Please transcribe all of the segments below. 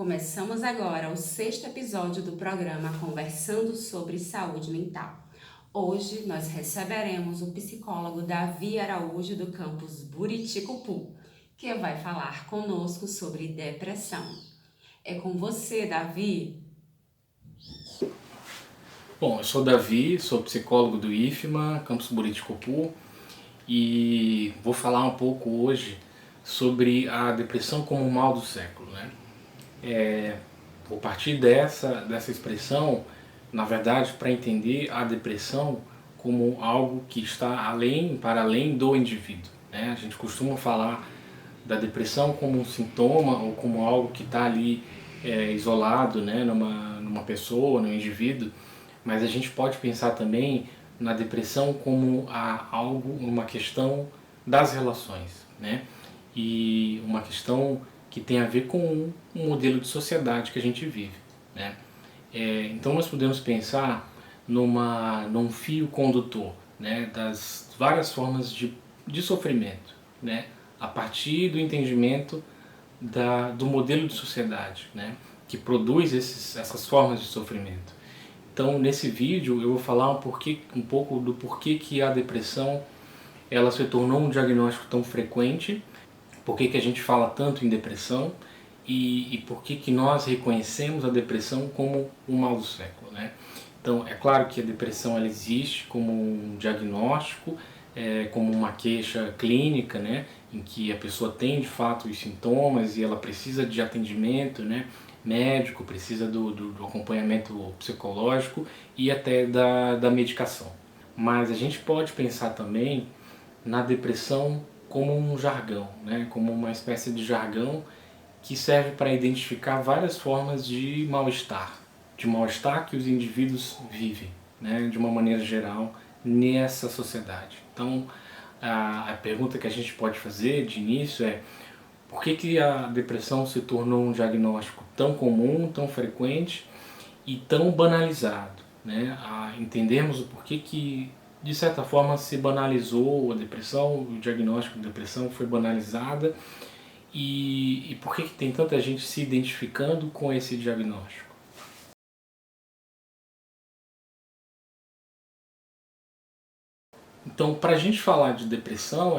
Começamos agora o 6º episódio do programa Conversando sobre Saúde Mental. Hoje nós receberemos o psicólogo Davi Araújo do campus Buriticupu, que vai falar conosco sobre depressão. É com você, Davi. Bom, eu sou Davi, sou psicólogo do IFMA, campus Buriticupu, e vou falar um pouco hoje sobre a depressão como o mal do século, né? Vou partir dessa expressão, na verdade, para entender a depressão como algo que está para além do indivíduo, né? A gente costuma falar da depressão como um sintoma ou como algo que está ali isolado, né, numa pessoa, num indivíduo, mas a gente pode pensar também na depressão como uma questão das relações, né? E uma questão que tem a ver com um modelo de sociedade que a gente vive, né? Então nós podemos pensar num fio condutor, né, das várias formas de sofrimento, né, a partir do entendimento do modelo de sociedade, né, que produz essas formas de sofrimento. Então nesse vídeo eu vou falar um pouco do porquê que a depressão ela se tornou um diagnóstico tão frequente, por que a gente fala tanto em depressão e por que nós reconhecemos a depressão como o mal do século, né? Então, é claro que a depressão ela existe como um diagnóstico, como uma queixa clínica, né, em que a pessoa tem de fato os sintomas e ela precisa de atendimento, né, médico, precisa do acompanhamento psicológico e até da medicação. Mas a gente pode pensar também na depressão como um jargão, né, como uma espécie de jargão que serve para identificar várias formas de mal-estar que os indivíduos vivem, né, de uma maneira geral, nessa sociedade. Então, a pergunta que a gente pode fazer de início é: por que a depressão se tornou um diagnóstico tão comum, tão frequente e tão banalizado, né? Entendermos o porquê que, de certa forma, se banalizou a depressão, o diagnóstico de depressão foi banalizada e por que tem tanta gente se identificando com esse diagnóstico. Então, para a gente falar de depressão,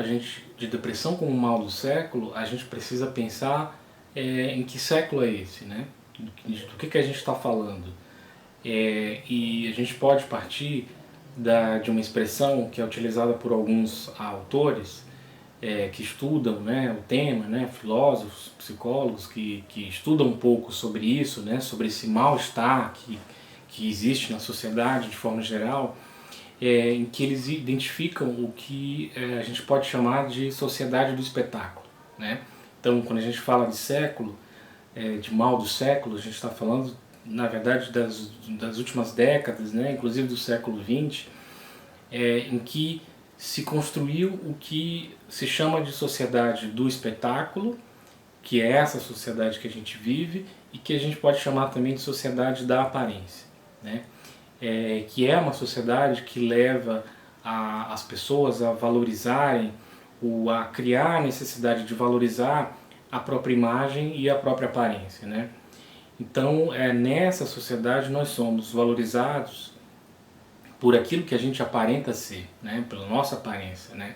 de depressão como mal do século, a gente precisa pensar em que século é esse, né? Do que a gente está falando. E a gente pode partir de uma expressão que é utilizada por alguns autores que estudam, né, o tema, né, filósofos, psicólogos que estudam um pouco sobre isso, né, sobre esse mal-estar que existe na sociedade de forma geral, em que eles identificam o que a gente pode chamar de sociedade do espetáculo, né? Então, quando a gente fala de século, de mal do século, a gente está falando, na verdade, das últimas décadas, né, inclusive do século XX, em que se construiu o que se chama de sociedade do espetáculo, que é essa sociedade que a gente vive e que a gente pode chamar também de sociedade da aparência, né? Que é uma sociedade que leva as pessoas a valorizarem, a criar a necessidade de valorizar a própria imagem e a própria aparência, né? Então, nessa sociedade nós somos valorizados por aquilo que a gente aparenta ser, né? Pela nossa aparência, né?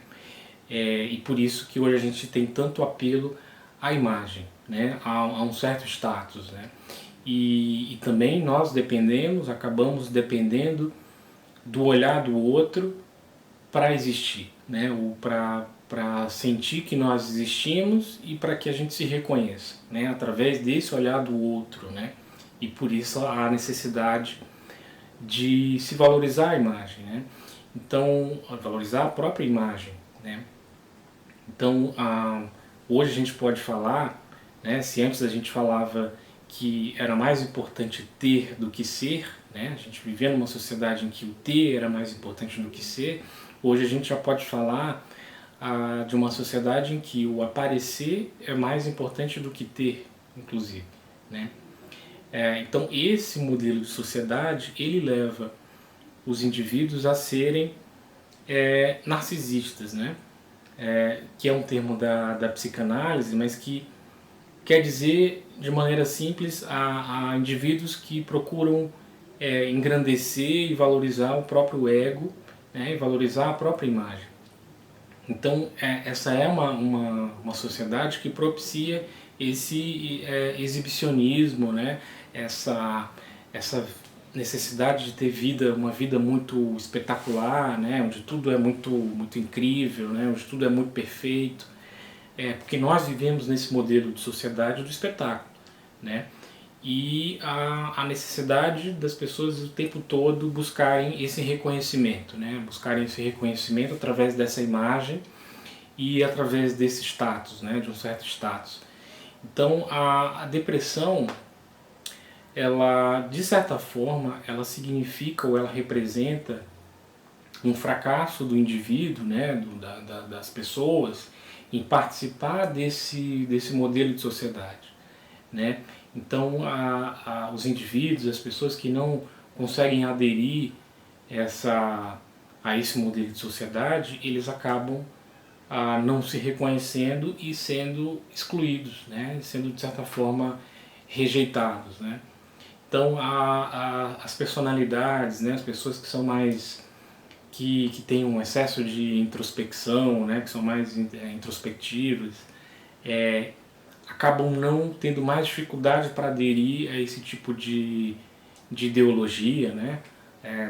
E por isso que hoje a gente tem tanto apelo à imagem, né? A um certo status, né? E também nós acabamos dependendo do olhar do outro para existir, né? Ou para sentir que nós existimos e para que a gente se reconheça, né? Através desse olhar do outro, né? E por isso a necessidade de se valorizar a imagem, né? Então, valorizar a própria imagem, né? Então, hoje a gente pode falar, né, se antes a gente falava que era mais importante ter do que ser, né, a gente vivia numa sociedade em que o ter era mais importante do que ser, hoje a gente já pode falar de uma sociedade em que o aparecer é mais importante do que ter, inclusive, né? Então, esse modelo de sociedade, ele leva os indivíduos a serem narcisistas, né? Que é um termo da psicanálise, mas que quer dizer de maneira simples, a indivíduos que procuram engrandecer e valorizar o próprio ego, né, e valorizar a própria imagem. Então, essa é uma sociedade que propicia esse exibicionismo, né, essa necessidade de ter uma vida muito espetacular, né, onde tudo é muito incrível, né, onde tudo é muito perfeito, porque nós vivemos nesse modelo de sociedade do espetáculo, né, e a necessidade das pessoas o tempo todo buscarem esse reconhecimento, né, buscarem esse reconhecimento através dessa imagem e através desse status, né, de um certo status. Então a depressão, ela, de certa forma, ela significa ou ela representa um fracasso do indivíduo, né, das pessoas, em participar desse modelo de sociedade, né? Então os indivíduos, as pessoas que não conseguem aderir a esse modelo de sociedade, eles acabam não se reconhecendo e sendo excluídos, né? Sendo de certa forma rejeitados, né? Então as personalidades, né? As pessoas que são mais que têm um excesso de introspecção, né? Que são mais introspectivas, acabam não tendo mais dificuldade para aderir a esse tipo de ideologia, né?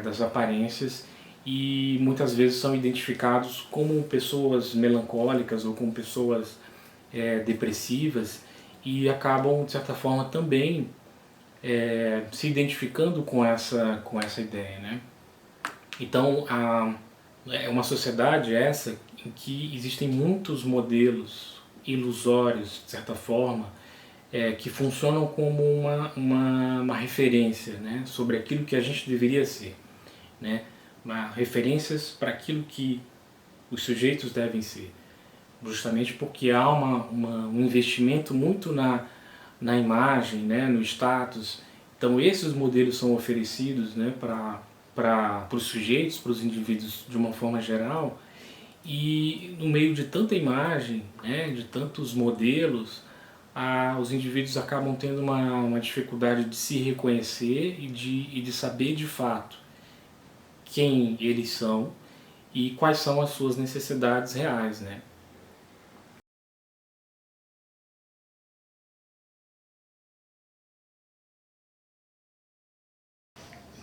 Das aparências, e muitas vezes são identificados como pessoas melancólicas ou como pessoas depressivas, e acabam de certa forma também se identificando com essa ideia, né? Então é uma sociedade essa em que existem muitos modelos ilusórios, de certa forma, que funcionam como uma referência, né, sobre aquilo que a gente deveria ser, né, referências para aquilo que os sujeitos devem ser, justamente porque há um investimento muito na imagem, né, no status. Então esses modelos são oferecidos, né, para os sujeitos, para os indivíduos de uma forma geral, e no meio de tanta imagem, né, de tantos modelos, os indivíduos acabam tendo uma dificuldade de se reconhecer e de saber de fato quem eles são e quais são as suas necessidades reais, né?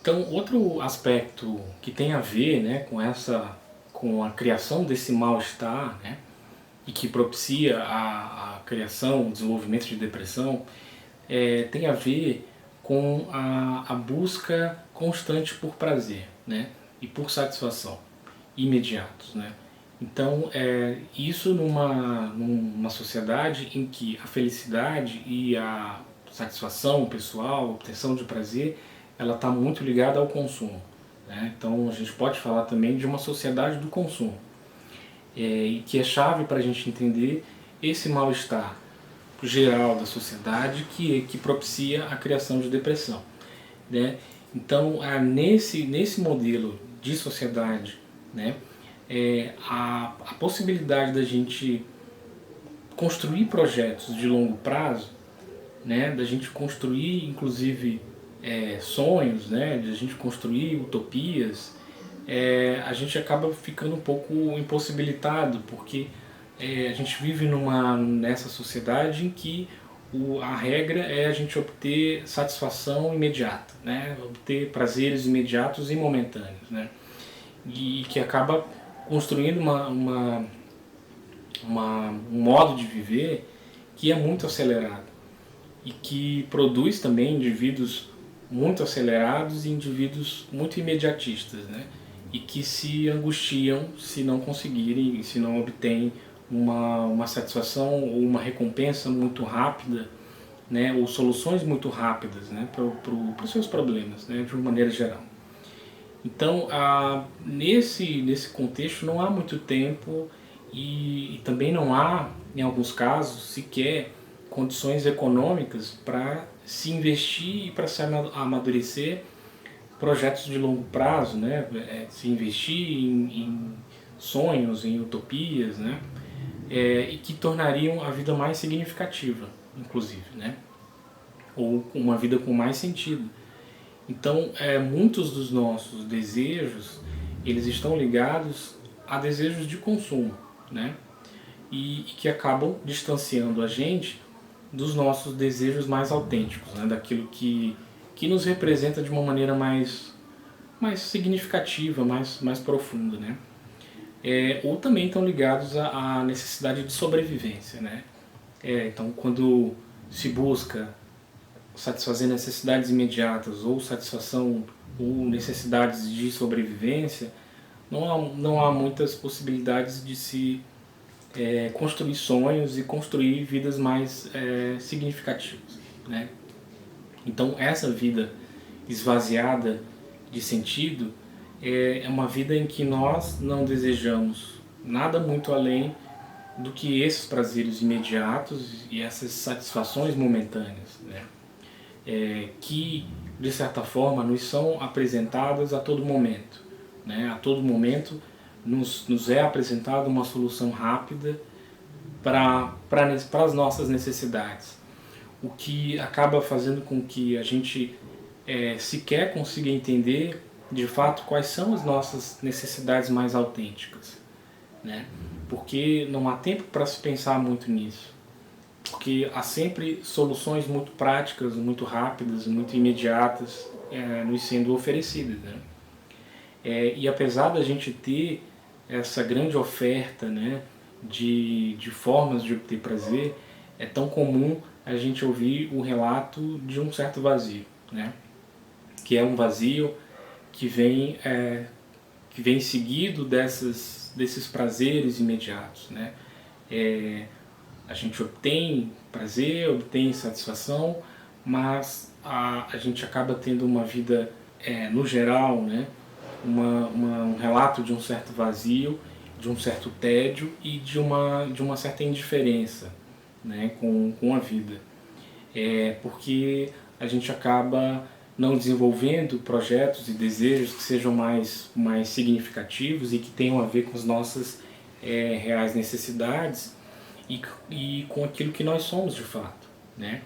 Então, outro aspecto que tem a ver, né, com a criação desse mal-estar, né, e que propicia a criação, o desenvolvimento de depressão, tem a ver com a busca constante por prazer, né, e por satisfação imediatos, né. Então, isso numa sociedade em que a felicidade e a satisfação pessoal, a obtenção de prazer, ela está muito ligada ao consumo, né? Então a gente pode falar também de uma sociedade do consumo, e que é chave para a gente entender esse mal-estar geral da sociedade que propicia a criação de depressão, né? Então, nesse modelo de sociedade, né, a possibilidade da gente construir projetos de longo prazo, né, da gente construir inclusive sonhos, né, da gente construir utopias, a gente acaba ficando um pouco impossibilitado, porque a gente vive nessa sociedade em que a regra é a gente obter satisfação imediata, né, obter prazeres imediatos e momentâneos, né, e que acaba construindo um modo de viver que é muito acelerado e que produz também indivíduos muito acelerados e indivíduos muito imediatistas, né? E que se angustiam se não conseguirem, se não obtêm uma satisfação ou uma recompensa muito rápida, né? Ou soluções muito rápidas, né? Para os seus problemas, né? De uma maneira geral. Então, nesse contexto não há muito tempo e também não há, em alguns casos, sequer condições econômicas para se investir e para se amadurecer projetos de longo prazo, né? Se investir em sonhos, em utopias, né? E que tornariam a vida mais significativa, inclusive, né? ou uma vida com mais sentido. Então, muitos dos nossos desejos, eles estão ligados a desejos de consumo, né? E que acabam distanciando a gente dos nossos desejos mais autênticos, né? Daquilo que nos representa de uma maneira mais significativa, mais profunda, né? Ou também estão ligados à necessidade de sobrevivência, né? Então, quando se busca satisfazer necessidades imediatas ou satisfação ou necessidades de sobrevivência, não há muitas possibilidades de se construir sonhos e construir vidas mais significativas, né? Então, essa vida esvaziada de sentido é uma vida em que nós não desejamos nada muito além do que esses prazeres imediatos e essas satisfações momentâneas, né? Que, de certa forma, nos são apresentadas a todo momento, né? A todo momento nos é apresentada uma solução rápida para as nossas necessidades, o que acaba fazendo com que a gente sequer consiga entender de fato quais são as nossas necessidades mais autênticas, né? Porque não há tempo para se pensar muito nisso, porque há sempre soluções muito práticas, muito rápidas, muito imediatas nos sendo oferecidas, né? E apesar da gente ter essa grande oferta, né, de formas de obter prazer, é tão comum a gente ouvir o relato de um certo vazio, né? Que é um vazio que vem seguido desses prazeres imediatos, né? A gente obtém prazer, obtém satisfação, mas a gente acaba tendo uma vida, no geral, né? Um relato de um certo vazio, de um certo tédio e de uma certa indiferença, né? com a vida. Porque a gente acaba não desenvolvendo projetos e desejos que sejam mais significativos e que tenham a ver com as nossas reais necessidades e com aquilo que nós somos de fato, né?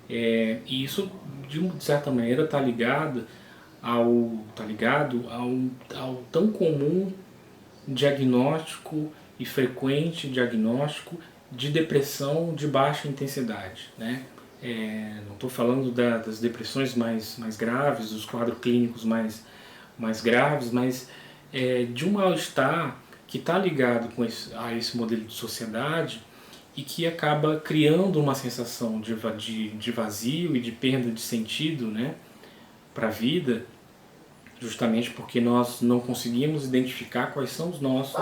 E isso, de certa maneira, está ligado ao tão comum diagnóstico e frequente diagnóstico de depressão de baixa intensidade, né? Não estou falando das depressões mais graves, dos quadros clínicos mais graves, mas de um mal-estar que está ligado a esse modelo de sociedade e que acaba criando uma sensação de vazio e de perda de sentido, né, para a vida, justamente porque nós não conseguimos identificar quais são os nossos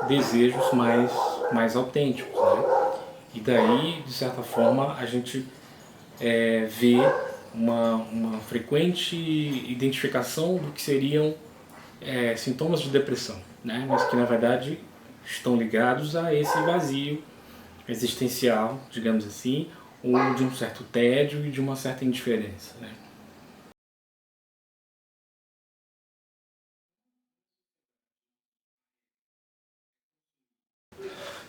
desejos mais autênticos, né? E daí, de certa forma, a gente vê uma frequente identificação do que seriam sintomas de depressão, né? Mas que na verdade estão ligados a esse vazio existencial, digamos assim, ou de um certo tédio e de uma certa indiferença, né?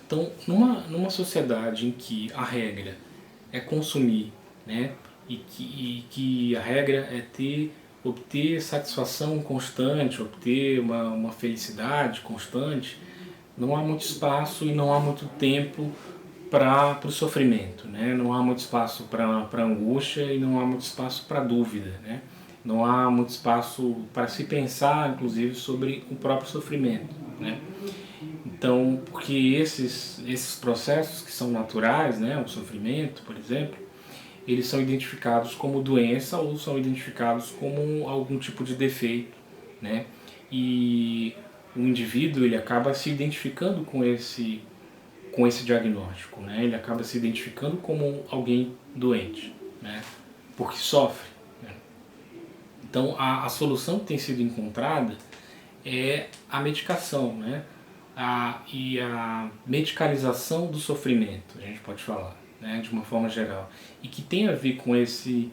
Então, numa sociedade em que a regra é consumir, né, e que a regra é obter satisfação constante, obter uma felicidade constante, não há muito espaço e não há muito tempo para o sofrimento, né? Não há muito espaço para angústia e não há muito espaço para dúvida, né? Não há muito espaço para se pensar, inclusive, sobre o próprio sofrimento, né? Então, porque esses processos que são naturais, né, o sofrimento, por exemplo, eles são identificados como doença ou são identificados como algum tipo de defeito, né? E o indivíduo, ele acaba se identificando com esse diagnóstico, né? Ele acaba se identificando como alguém doente, né? Porque sofre, né? Então, a solução que tem sido encontrada é a medicação, né? E a medicalização do sofrimento, a gente pode falar, né, de uma forma geral, e que tem a ver com esse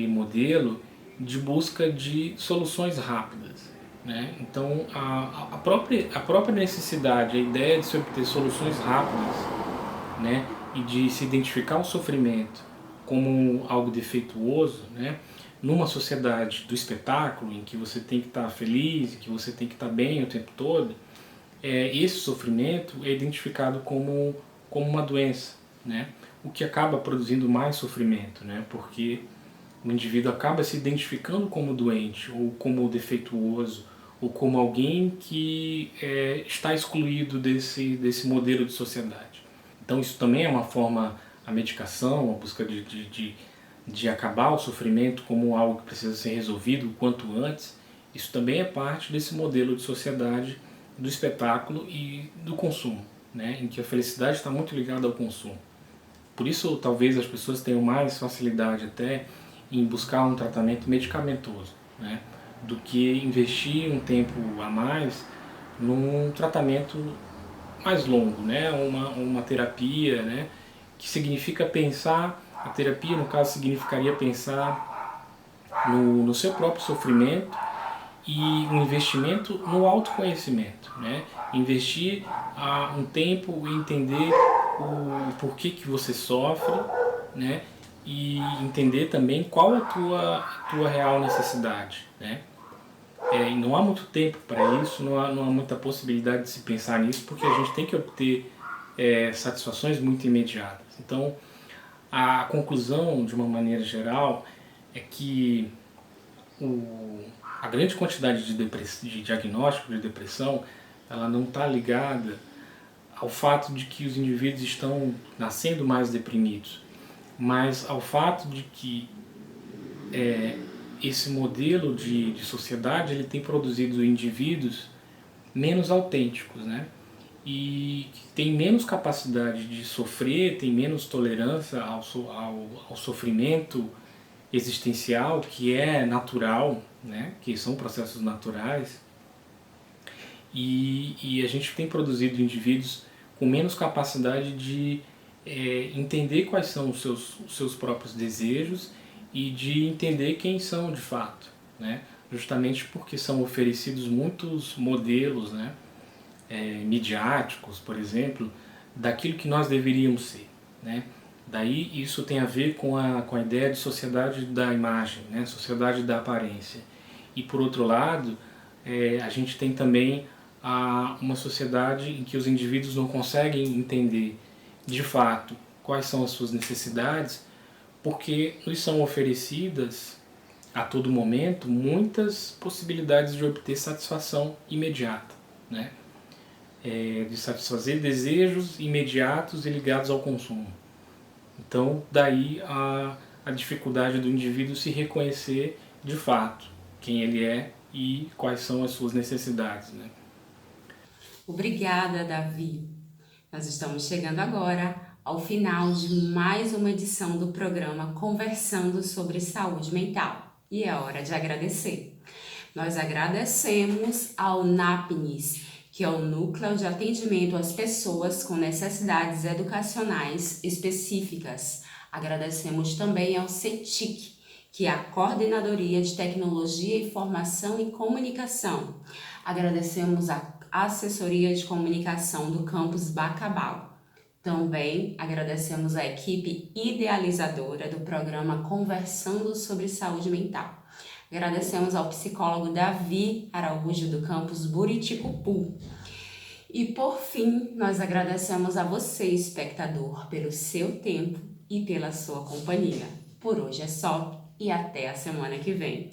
modelo de busca de soluções rápidas, né? Então a própria necessidade, a ideia de se obter soluções rápidas, né, e de se identificar o sofrimento como algo defeituoso, né? Numa sociedade do espetáculo, em que você tem que estar feliz, em que você tem que estar bem o tempo todo, esse sofrimento é identificado como uma doença, né? O que acaba produzindo mais sofrimento, né? Porque o indivíduo acaba se identificando como doente, ou como defeituoso, ou como alguém que está excluído desse modelo de sociedade. Então isso também é uma forma, a medicação, a busca de acabar o sofrimento como algo que precisa ser resolvido o quanto antes, isso também é parte desse modelo de sociedade do espetáculo e do consumo, né? Em que a felicidade está muito ligada ao consumo. Por isso, talvez as pessoas tenham mais facilidade até em buscar um tratamento medicamentoso, né? Do que investir um tempo a mais num tratamento mais longo, né? Uma terapia, né? Que significa pensar, a terapia no caso significaria pensar no seu próprio sofrimento e um investimento no autoconhecimento, né? Investir um tempo em entender o porquê que você sofre, né? E entender também qual a tua real necessidade, né? E não há muito tempo para isso, não há muita possibilidade de se pensar nisso, porque a gente tem que obter satisfações muito imediatas. Então, a conclusão, de uma maneira geral, é que a grande quantidade de diagnóstico de depressão, ela não está ligada ao fato de que os indivíduos estão nascendo mais deprimidos, mas ao fato de que esse modelo de sociedade ele tem produzido indivíduos menos autênticos, né? E que tem menos capacidade de sofrer, tem menos tolerância ao sofrimento existencial, que é natural, né? Que são processos naturais, e a gente tem produzido indivíduos com menos capacidade de entender quais são os seus próprios desejos e de entender quem são de fato, né? Justamente porque são oferecidos muitos modelos, né? Midiáticos, por exemplo, daquilo que nós deveríamos ser, né? Daí isso tem a ver com a ideia de sociedade da imagem, né? Sociedade da aparência. E por outro lado, a gente tem também uma sociedade em que os indivíduos não conseguem entender de fato quais são as suas necessidades, porque nos são oferecidas a todo momento muitas possibilidades de obter satisfação imediata, né? De satisfazer desejos imediatos e ligados ao consumo. Então, daí a dificuldade do indivíduo se reconhecer de fato quem ele é e quais são as suas necessidades, né? Obrigada, Davi. Nós estamos chegando agora ao final de mais uma edição do programa Conversando sobre Saúde Mental. E é hora de agradecer. Nós agradecemos ao NAPNIS, que é o Núcleo de Atendimento às Pessoas com Necessidades Educacionais Específicas. Agradecemos também ao CETIC, que é a Coordenadoria de Tecnologia, Informação e Comunicação. Agradecemos a Assessoria de Comunicação do Campus Bacabal. Também agradecemos a equipe idealizadora do programa Conversando sobre Saúde Mental. Agradecemos ao psicólogo Davi Araújo do Campus Buriticupu. E por fim, nós agradecemos a você, espectador, pelo seu tempo e pela sua companhia. Por hoje é só e até a semana que vem.